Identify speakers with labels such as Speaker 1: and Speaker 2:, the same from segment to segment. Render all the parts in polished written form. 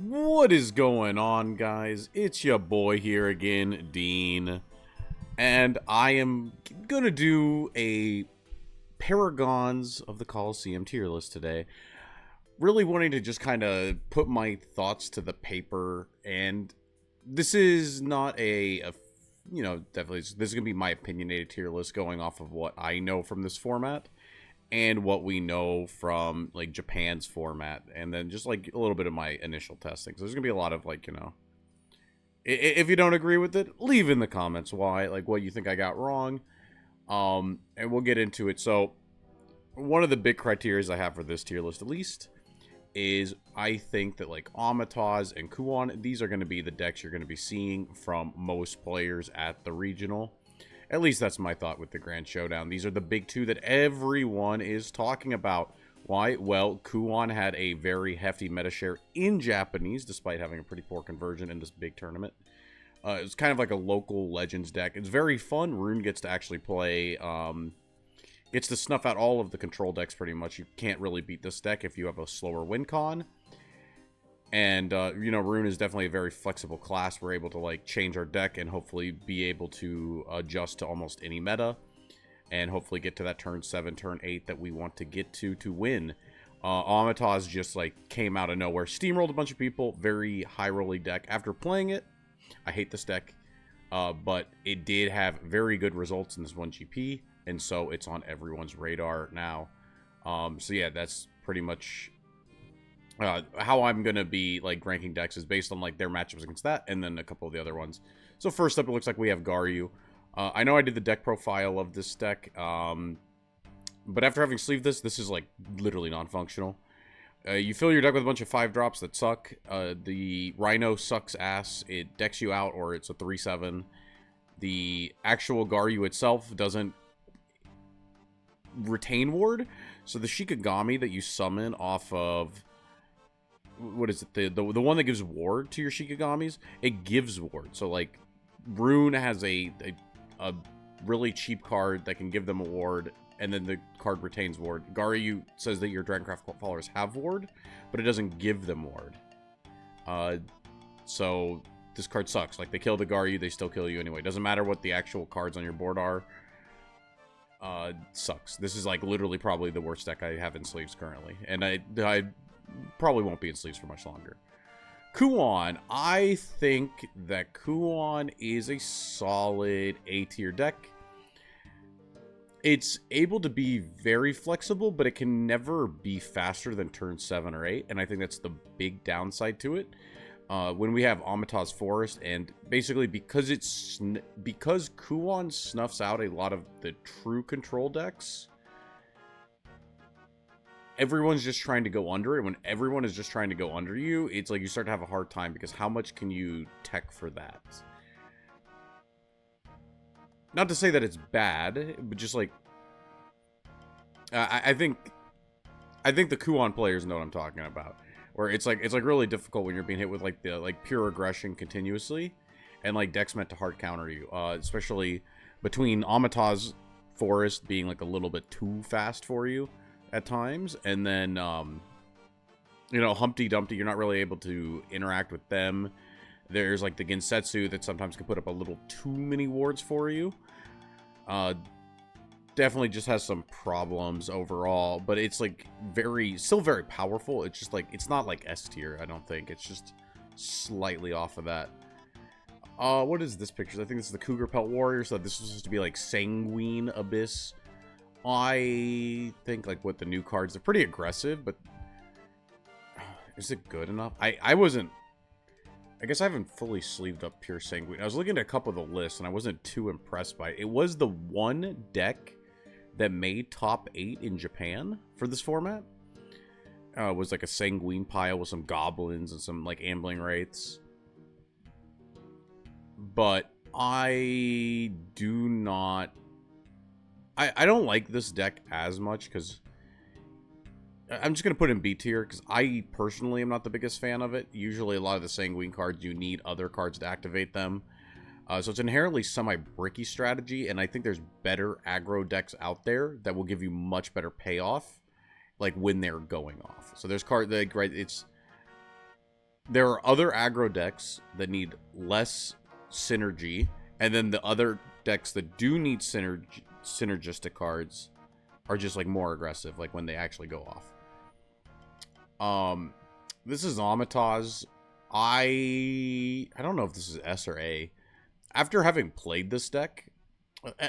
Speaker 1: What is going on, guys? It's your boy here again, Dean. And I am gonna do a Paragons of the Colosseum tier list today. Really wanting to just kind of put my thoughts to the paper. And this is not definitely, this is gonna be my opinionated tier list going off of what I know from this format and what we know from like Japan's format, and then just like a little bit of my initial testing. So there's gonna be a lot of if you don't agree with it, leave in the comments why, like what you think I got wrong, and we'll get into it. So one of the big criteria I have for this tier list, at least, is I think that like Amataz and Kuan, these are going to be the decks you're going to be seeing from most players at the regional. At least that's my thought with the Grand Showdown. These are the big two that everyone is talking about. Why? Well, Kuan had a very hefty meta share in Japanese, despite having a pretty poor conversion in this big tournament. It's kind of like a local Legends deck. It's very fun. Rune gets to actually play, gets to snuff out all of the control decks pretty much. You can't really beat this deck if you have a slower win con. And, Rune is definitely a very flexible class. We're able to, like, change our deck and hopefully be able to adjust to almost any meta. And hopefully get to that turn 7, turn 8 that we want to get to win. Amataz just, like, came out of nowhere. Steamrolled a bunch of people. Very high-rolly deck. After playing it, I hate this deck. But it did have very good results in this 1GP. And so it's on everyone's radar now. So, yeah, that's pretty much... how I'm going to be, like, ranking decks is based on, like, their matchups against that, and then a couple of the other ones. So first up, it looks like we have Garu. I know I did the deck profile of this deck, but after having sleeved this is, like, literally non-functional. You fill your deck with a bunch of 5-drops that suck. The Rhino sucks ass. It decks you out, or it's a 3-7. The actual Garu itself doesn't retain ward, so the Shikigami that you summon off of... what is it, the one that gives ward to your Shikigamis, it gives ward. So like Rune has a really cheap card that can give them a ward, and then the card retains ward. Garu says that your Dragoncraft followers have ward, but it doesn't give them ward. So this card sucks. Like, they kill the Garu, they still kill you anyway. Doesn't matter what the actual cards on your board are. Sucks. This is like literally probably the worst deck I have in sleeves currently, and I probably won't be in sleeves for much longer. Kuan, I think that Kuan is a solid A-tier deck. It's able to be very flexible, but it can never be faster than turn 7 or 8, and I think that's the big downside to it. When we have Amataz Forest, and basically because Kuan snuffs out a lot of the true control decks, everyone's just trying to go under it. When everyone is just trying to go under you, it's like you start to have a hard time, because how much can you tech for that? Not to say that it's bad, but just like... I think the Kuan players know what I'm talking about. Where it's like really difficult when you're being hit with like the pure aggression continuously, and like decks meant to hard counter you. Especially between Amataz Forest being like a little bit too fast for you at times, and then Humpty Dumpty, you're not really able to interact with them. There's like the Gensetsu that sometimes can put up a little too many wards for you. Definitely just has some problems overall, but it's like still very powerful. It's just like, it's not like S tier, I don't think. It's just slightly off of that. What is this picture? I think this is the Cougar Pelt Warrior, so this was supposed to be like Sanguine Abyss. I think like what the new cards, they're pretty aggressive, but is it good enough? I guess I haven't fully sleeved up Pure Sanguine. I was looking at a couple of the lists, and I wasn't too impressed by it. It was the one deck that made top 8 in Japan for this format. It was like a Sanguine pile with some goblins and some like ambling wraiths. But I do not... I don't like this deck as much, because... I'm just going to put it in B tier, because I personally am not the biggest fan of it. Usually a lot of the Sanguine cards, you need other cards to activate them. So it's inherently semi-bricky strategy, and I think there's better aggro decks out there that will give you much better payoff, like when they're going off. So there's cards that, right, it's there are other aggro decks that need less synergy, and then the other decks that do need synergistic cards are just like more aggressive, like when they actually go off. This is Amataz. I don't know if this is S or A. After having played this deck,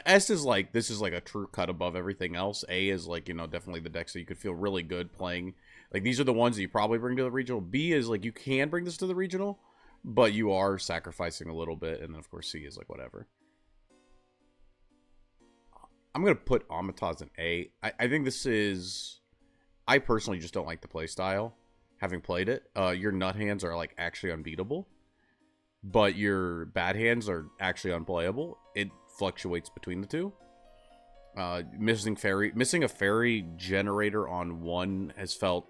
Speaker 1: S is like, this is like a true cut above everything else. A is like, you know, definitely the decks that you could feel really good playing. Like, these are the ones that you probably bring to the regional. B is like, you can bring this to the regional, but you are sacrificing a little bit. And then, of course, C is like, whatever. I'm going to put Amataz in A. I think this is... I personally just don't like the playstyle, having played it. Your nut hands are, like, actually unbeatable. But your bad hands are actually unplayable. It fluctuates between the two. Missing a fairy generator on one has felt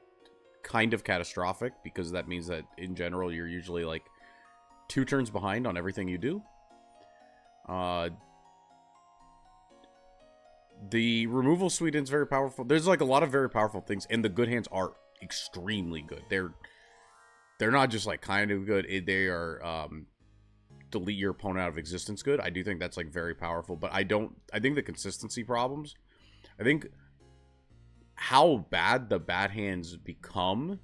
Speaker 1: kind of catastrophic, because that means that in general you're usually like 2 turns behind on everything you do. The removal Sweeten's very powerful. There's like a lot of very powerful things, and the good hands are extremely good. They're not just like kind of good. They are delete your opponent out of existence good. I do think that's like very powerful, but I think the consistency problems, I think how bad the bad hands become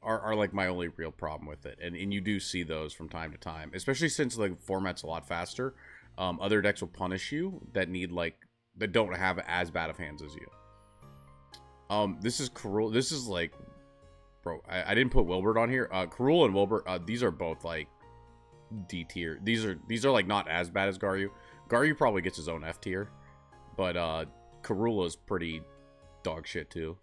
Speaker 1: are like my only real problem with it. And you do see those from time to time, especially since the format's a lot faster. Other decks will punish you that don't have as bad of hands as you. This is Cruel. This is like, bro, I didn't put Wilbert on here. Cruel and Wilbert, these are both like D tier. These are like not as bad as Garu. Garu probably gets his own F tier, but Karula is pretty dog shit too.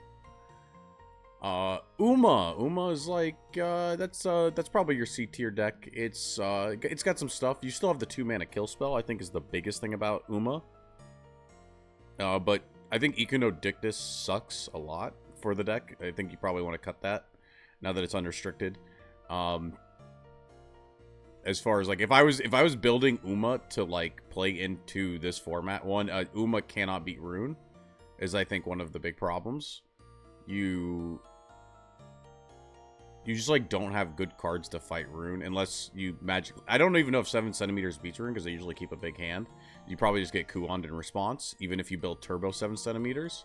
Speaker 1: Uma is like that's probably your C tier deck. It's got some stuff. You still have the 2-mana kill spell, I think, is the biggest thing about Uma. But I think Econodictus sucks a lot for the deck. I think you probably want to cut that now that it's unrestricted. As far as like, if I was building Uma to like play into this format, Uma cannot beat Rune, is I think one of the big problems. You just like don't have good cards to fight Rune unless you magically... I don't even know if 7 centimeters beats Rune, because they usually keep a big hand. You probably just get Kuan in response, even if you build Turbo 7 centimeters.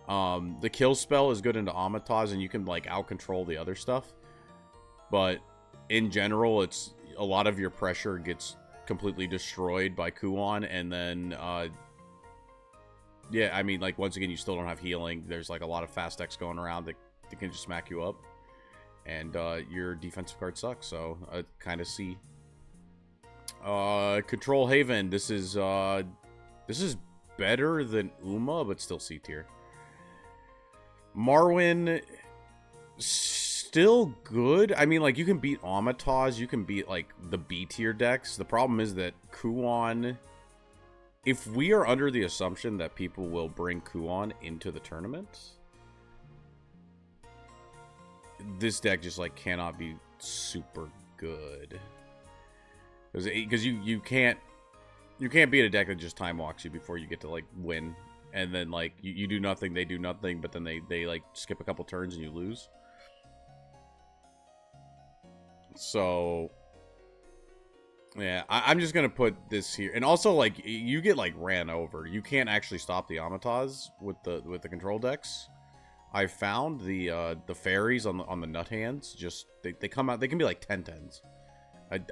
Speaker 1: The kill spell is good into Amataz, and you can like out-control the other stuff. But in general, it's a lot of your pressure gets completely destroyed by Kuan, and then yeah, I mean, like, once again, you still don't have healing. There's like a lot of fast decks going around that can just smack you up, and your defensive card sucks. So I kind of see. Control Haven. This is better than Uma, but still C tier. Marwyn, still good. I mean, like, you can beat Amataz, you can beat like the B tier decks. The problem is that Kuan, if we are under the assumption that people will bring Kuan into the tournament, this deck just like cannot be super good, because you can't beat a deck that just time walks you before you get to like win, and then like you do nothing, they do nothing, but then they like skip a couple turns and you lose. So yeah, I'm just gonna put this here. And also, like, you get like ran over. You can't actually stop the Amataz with the control decks. I found the fairies on the nut hands, just they come out. They can be like 10/10s.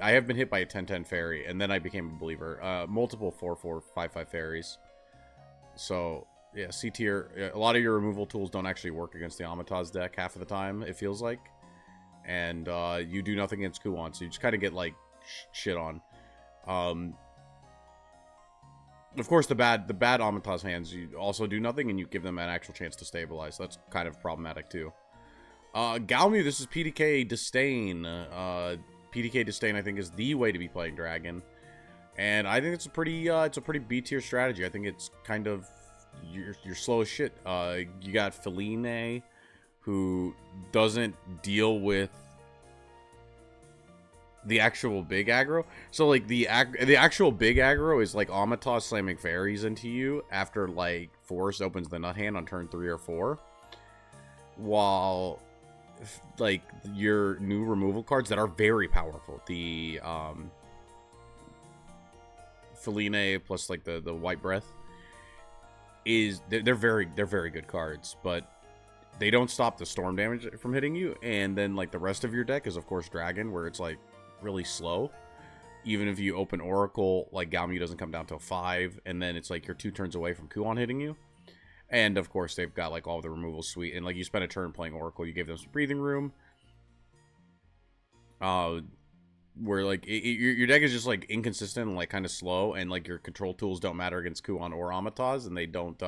Speaker 1: I have been hit by a 10/10 fairy, and then I became a believer. Multiple 4/4, 5/5 fairies. So yeah, C tier. A lot of your removal tools don't actually work against the Amataz deck half of the time, it feels like. And you do nothing against Kuan, so you just kind of get like shit on. Of course, the bad Amataz hands, you also do nothing, and you give them an actual chance to stabilize. That's kind of problematic too. Galmu, this is PDK Disdain. PDK Disdain, I think, is the way to be playing Dragon, and I think it's a pretty B tier strategy. I think it's kind of you're slow as shit. You got Feline, who doesn't deal with the actual big aggro. So like the actual big aggro is like Amataz slamming fairies into you after like Forest opens the nut hand on turn 3 or 4, while like your new removal cards that are very powerful. The Feline plus like the White Breath is they're very good cards, but they don't stop the storm damage from hitting you. And then like the rest of your deck is of course Dragon, where it's like really slow. Even if you open Oracle, like Galmu doesn't come down till 5, and then it's like you're 2 turns away from Kuan hitting you. And of course they've got like all the removal suite, and like you spend a turn playing Oracle, you give them some breathing room. Where like your deck is just like inconsistent and like kind of slow, and like your control tools don't matter against Kuan or Amataz, and they don't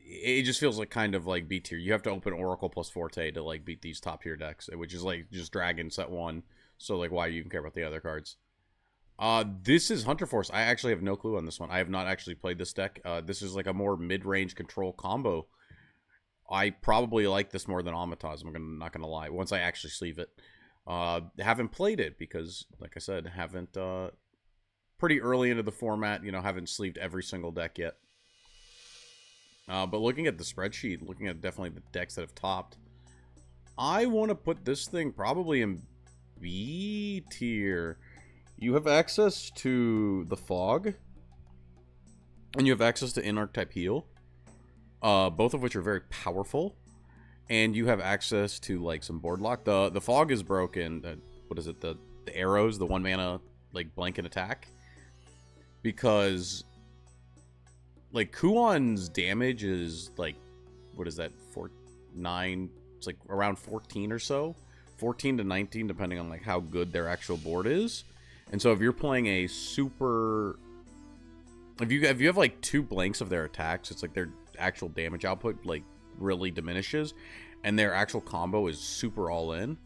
Speaker 1: it just feels like kind of like B tier. You have to open Oracle plus Forte to like beat these top tier decks, which is like just Dragon set 1. So like why do you even care about the other cards? This is Hunter Force. I actually have no clue on this one. I have not actually played this deck. This is like a more mid-range control combo. I probably like this more than Amataz. Not gonna lie. Once I actually sleeve it. Haven't played it because, like I said, haven't pretty early into the format, you know, haven't sleeved every single deck yet. But looking at the spreadsheet, looking at definitely the decks that have topped, I want to put this thing probably in B tier. You have access to the Fog, and you have access to In-Archetype Heal, both of which are very powerful. And you have access to like some board lock. The Fog is broken. What is it? The arrows, the 1 mana like blanket attack, because like Kuan's damage is like, what is that? 9. It's like around 14 or so, 14 to 19, depending on like how good their actual board is. And so if you're playing a super, if you have like 2 blanks of their attacks, it's like their actual damage output like really diminishes, and their actual combo is super all in.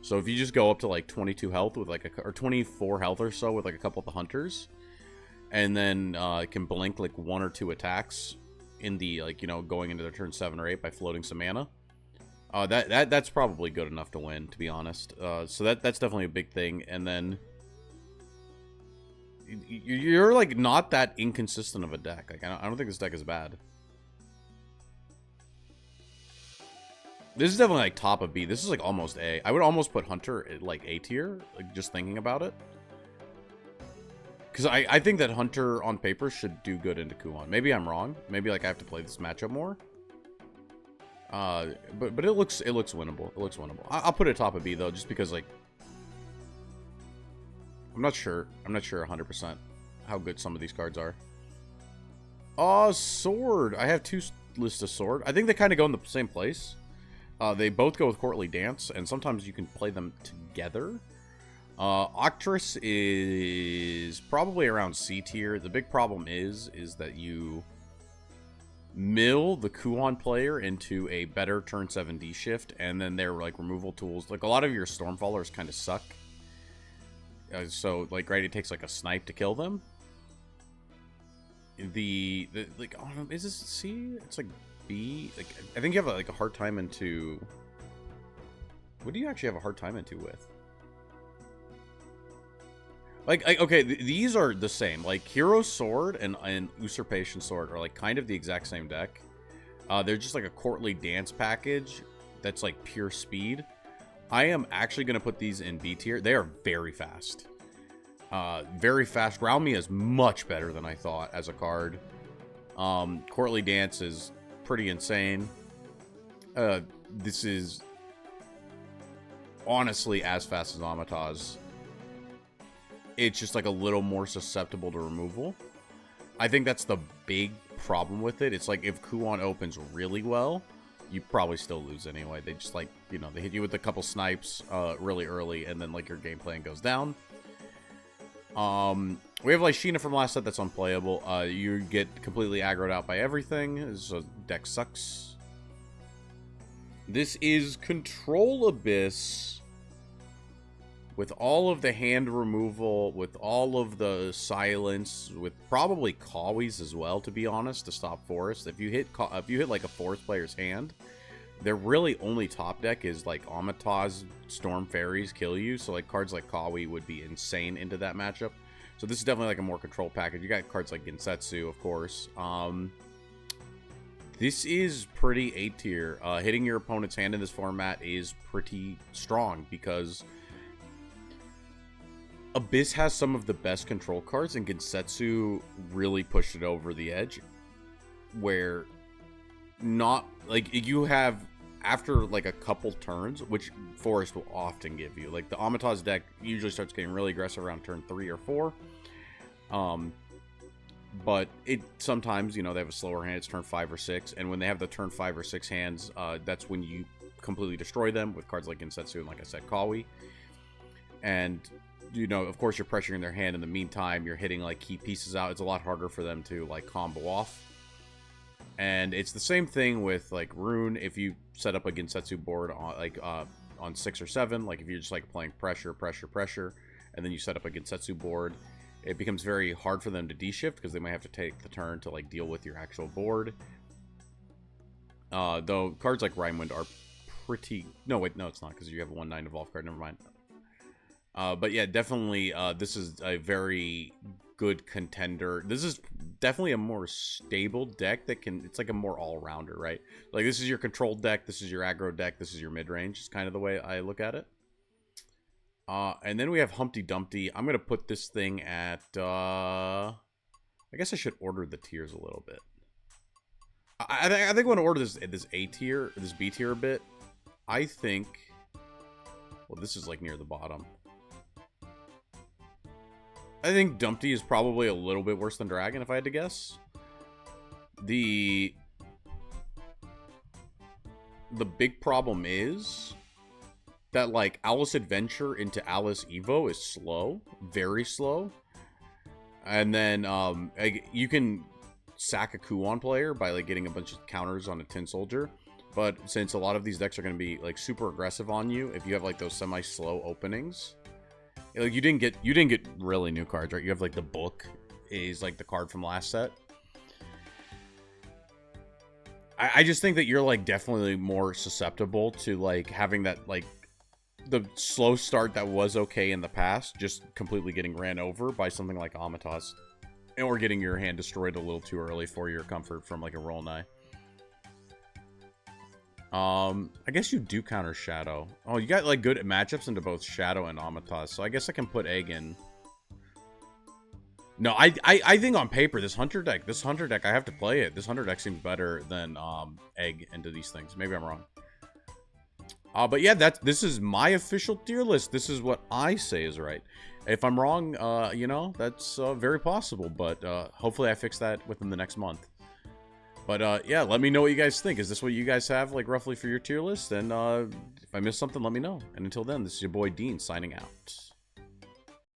Speaker 1: So if you just go up to like 22 health with like or 24 health or so with like a couple of the hunters, and then it can blink like 1 or 2 attacks in the like, you know, going into their turn 7 or 8 by floating some mana. That's probably good enough to win, to be honest. So that's definitely a big thing. And then you're like not that inconsistent of a deck. Like I don't think this deck is bad. This is definitely like top of B. This is like almost A. I would almost put Hunter at like A tier, like just thinking about it. Because I think that Hunter on paper should do good into Kuan. Maybe I'm wrong. Maybe like I have to play this matchup more. But it looks winnable. It looks winnable. I'll put it top of B though, just because like I'm not sure 100% how good some of these cards are. Sword. I have 2 lists of Sword. I think they kind of go in the same place. They both go with Courtly Dance, and sometimes you can play them together. Octress is probably around C tier. The big problem is that you mill the Kuan player into a better turn 7 D shift, and then their like removal tools. Like a lot of your Stormfallers kind of suck. So like, right, it takes like a snipe to kill them. The like, oh, is this C? It's like B. Like I think you have like a hard time into. What do you actually have a hard time into with? Like okay, these are the same. Like Hero Sword and Usurpation Sword are like kind of the exact same deck. They're just like a Courtly Dance package that's like pure speed. I am actually going to put these in B tier. They are very fast. Very fast. Ground Me is much better than I thought as a card. Courtly Dance is pretty insane. This is honestly as fast as Amataz. It's just like a little more susceptible to removal. I think that's the big problem with it. It's like if Kuan opens really well, you probably still lose anyway. They just like, you know, they hit you with a couple snipes really early, and then like your game plan goes down. We have Lyshina from last set that's unplayable. You get completely aggroed out by everything, so deck sucks. This is Control Abyss with all of the hand removal, with all of the silence, with probably Kawi's as well, to be honest, to stop Forest. If you hit like a Forest player's hand, their really only top deck is like Amataz, Storm Fairies kill you, so like cards like Kawi would be insane into that matchup. So this is definitely like a more control package. You got cards like Gensetsu, of course. This is pretty A tier. Hitting your opponent's hand in this format is pretty strong because Abyss has some of the best control cards, and Gensetsu really pushed it over the edge. Where not like you have after like a couple turns, which Forest will often give you. Like the Amato's deck usually starts getting really aggressive around turn 3 or 4. But it sometimes, you know, they have a slower hand, it's turn 5 or 6, and when they have the turn 5 or 6 hands, that's when you completely destroy them with cards like Gensetsu and, like I said, Kawi. And, you know, of course, you're pressuring their hand in the meantime, you're hitting, like, key pieces out. It's a lot harder for them to, like, combo off. And it's the same thing with, like, Rune. If you set up a Gensetsu board on, like, on 6 or 7, like, if you're just, like, playing pressure, and then you set up a Gensetsu board, it becomes very hard for them to de-shift because they might have to take the turn to like deal with your actual board. Though cards like Rhymewind are pretty... No, wait, no, it's not because you have a 1/9 evolve card. Never mind. But yeah, definitely this is a very good contender. This is definitely a more stable deck that can... It's like a more all-rounder, right? Like this is your control deck, this is your aggro deck, this is your mid-range. It's kind of the way I look at it. And then we have Humpty Dumpty. I'm going to put this thing at, I guess I should order the tiers a little bit. I think I want to order this A tier, this B tier a bit. I think, well, this is like near the bottom. I think Dumpty is probably a little bit worse than Dragon, if I had to guess. The big problem is that, like, Alice Adventure into Alice Evo is slow. Very slow. And then, you can sack a Kuan player by, like, getting a bunch of counters on a Tin Soldier. But since a lot of these decks are going to be, like, super aggressive on you, if you have, like, those semi-slow openings... Like, you didn't get really new cards, right? You have, like, the book is, like, the card from last set. I just think that you're, like, definitely more susceptible to, like, having that, like, the slow start that was okay in the past, just completely getting ran over by something like Amato's. Or getting your hand destroyed a little too early for your comfort from, like, a roll nigh. I guess you do counter Shadow. Oh, you got, like, good matchups into both Shadow and Amato's, so I guess I can put Egg in. No, I think on paper, this Hunter deck, I have to play it. This Hunter deck seems better than, Egg into these things. Maybe I'm wrong. But yeah, this is my official tier list. This is what I say is right. If I'm wrong, you know, that's very possible. But hopefully I fix that within the next month. But yeah, let me know what you guys think. Is this what you guys have, like, roughly for your tier list? And if I missed something, let me know. And until then, this is your boy Dean signing out.